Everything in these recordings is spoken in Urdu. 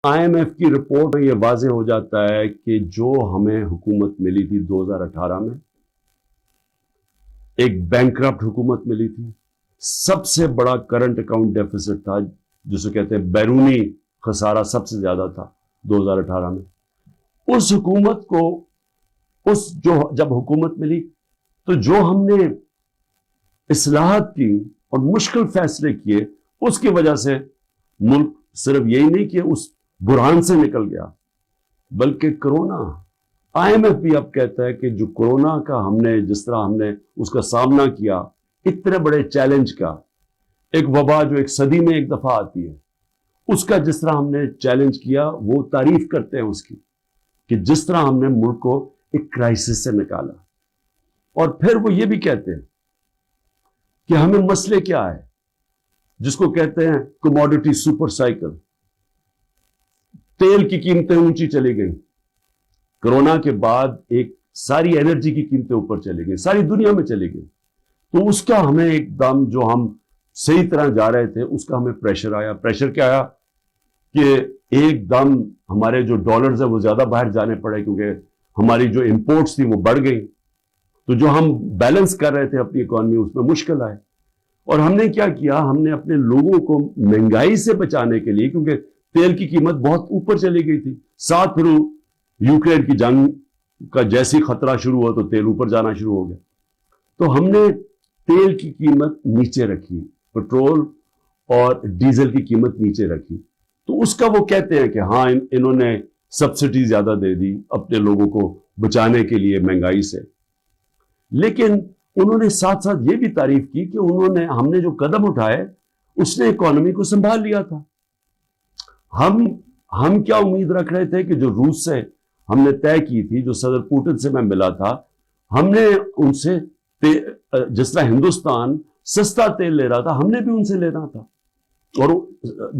آئی ایم ایف کی رپورٹ میں یہ واضح ہو جاتا ہے کہ جو ہمیں حکومت ملی تھی 2018 میں، ایک بینکرپٹ حکومت ملی تھی، سب سے بڑا کرنٹ اکاؤنٹ ڈیفیسٹ تھا، جسے کہتے ہیں بیرونی خسارہ سب سے زیادہ تھا 2018 میں۔ اس حکومت کو جب حکومت ملی تو جو ہم نے اصلاحات کی اور مشکل فیصلے کیے، اس کی وجہ سے ملک صرف یہی نہیں کہ اس بحران سے نکل گیا، بلکہ کرونا، آئی ایم ایف بھی اب کہتا ہے کہ جو کرونا کا جس طرح ہم نے اس کا سامنا کیا، اتنے بڑے چیلنج کا، ایک وبا جو ایک صدی میں ایک دفعہ آتی ہے، اس کا جس طرح ہم نے چیلنج کیا، وہ تعریف کرتے ہیں اس کی کہ جس طرح ہم نے ملک کو ایک کرائسس سے نکالا۔ اور پھر وہ یہ بھی کہتے ہیں کہ ہمیں مسئلے کیا ہے، جس کو کہتے ہیں کموڈٹی سپر سائیکل۔ تیل کی قیمتیں اونچی چلی گئیں، کرونا کے بعد ایک ساری انرجی کی قیمتیں اوپر چلی گئیں، ساری دنیا میں چلی گئی، تو اس کا ہمیں ایک دم جو ہم صحیح طرح جا رہے تھے اس کا ہمیں پریشر آیا۔ پریشر کیا آیا کہ ایک دم ہمارے جو ڈالرز ہیں وہ زیادہ باہر جانے پڑے، کیونکہ ہماری جو امپورٹس تھی وہ بڑھ گئی، تو جو ہم بیلنس کر رہے تھے اپنی اکانومی، اس میں مشکل آئے۔ اور ہم نے کیا کیا، ہم نے اپنے لوگوں کو مہنگائی سے بچانے کے لیے، کیونکہ تیل کی قیمت بہت اوپر چلی گئی تھی، ساتھ پھر یوکرین کی جنگ کا جیسی خطرہ شروع ہوا تو تیل اوپر جانا شروع ہو گیا، تو ہم نے تیل کی قیمت نیچے رکھی، پٹرول اور ڈیزل کی قیمت نیچے رکھی۔ تو اس کا وہ کہتے ہیں کہ ہاں انہوں نے سبسڈی زیادہ دے دی اپنے لوگوں کو بچانے کے لیے مہنگائی سے، لیکن انہوں نے ساتھ ساتھ یہ بھی تعریف کی کہ ہم نے جو قدم اٹھائے اس نے اکانومی کو سنبھال لیا تھا۔ ہم کیا امید رکھ رہے تھے کہ جو روس سے ہم نے طے کی تھی، جو صدر پوٹن سے میں ملا تھا، ہم نے ان سے جس طرح ہندوستان سستا تیل لے رہا تھا، ہم نے بھی ان سے لینا تھا۔ اور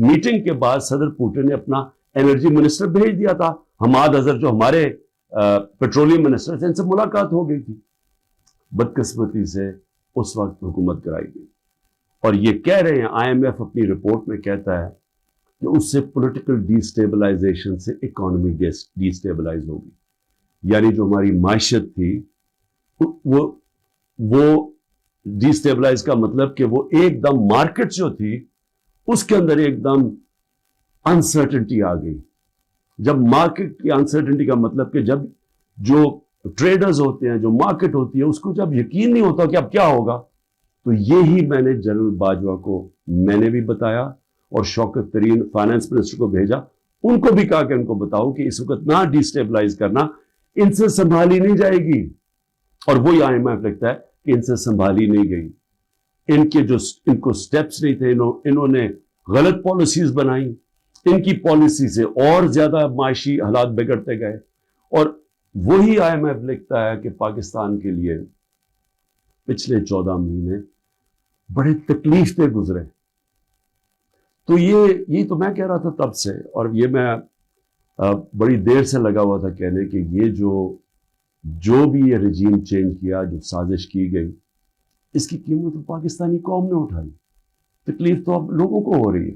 میٹنگ کے بعد صدر پوٹن نے اپنا انرجی منسٹر بھیج دیا تھا، حماد اظہر جو ہمارے پیٹرولیم منسٹر تھے، ان سے ملاقات ہو گئی تھی۔ بدقسمتی سے اس وقت حکومت کرائی گئی، اور یہ کہہ رہے ہیں آئی ایم ایف اپنی رپورٹ میں کہتا ہے کہ اس سے پولیٹیکل ڈی سٹیبلائزیشن سے اکانومی ڈی سٹیبلائز ہوگی، یعنی جو ہماری معیشت تھی وہ ڈی سٹیبلائز کا مطلب کہ وہ ایک دم مارکیٹ جو تھی اس کے اندر ایک دم انسرٹنٹی آ گئی۔ جب مارکیٹ کی انسرٹنٹی کا مطلب کہ جب جو ٹریڈرز ہوتے ہیں، جو مارکیٹ ہوتی ہے، اس کو جب یقین نہیں ہوتا کہ اب کیا ہوگا، تو یہی میں نے جنرل باجوہ کو میں نے بھی بتایا اور شوکت ترین فائنانس منسٹر کو بھیجا، ان کو بھی کہا کہ ان کو بتاؤ کہ اس وقت نہ ڈی سٹیبلائز کرنا، ان سے سنبھالی نہیں جائے گی۔ اور وہی آئی ایم ایف لگتا ہے کہ ان سے سنبھالی نہیں گئی، ان کو سٹیپس نہیں تھے، انہوں نے غلط پالیسیز بنائی، ان کی پالیسی سے اور زیادہ معاشی حالات بگڑتے گئے۔ اور وہی آئی ایم ایف لکھتا ہے کہ پاکستان کے لیے پچھلے 14 مہینے بڑے تکلیف دہ گزرے۔ تو یہ تو میں کہہ رہا تھا تب سے، اور یہ میں بڑی دیر سے لگا ہوا تھا کہنے کہ یہ جو بھی یہ رجیم چینج کیا، جو سازش کی گئی، اس کی قیمت پاکستانی قوم نے اٹھائی، تکلیف تو اب لوگوں کو ہو رہی ہے۔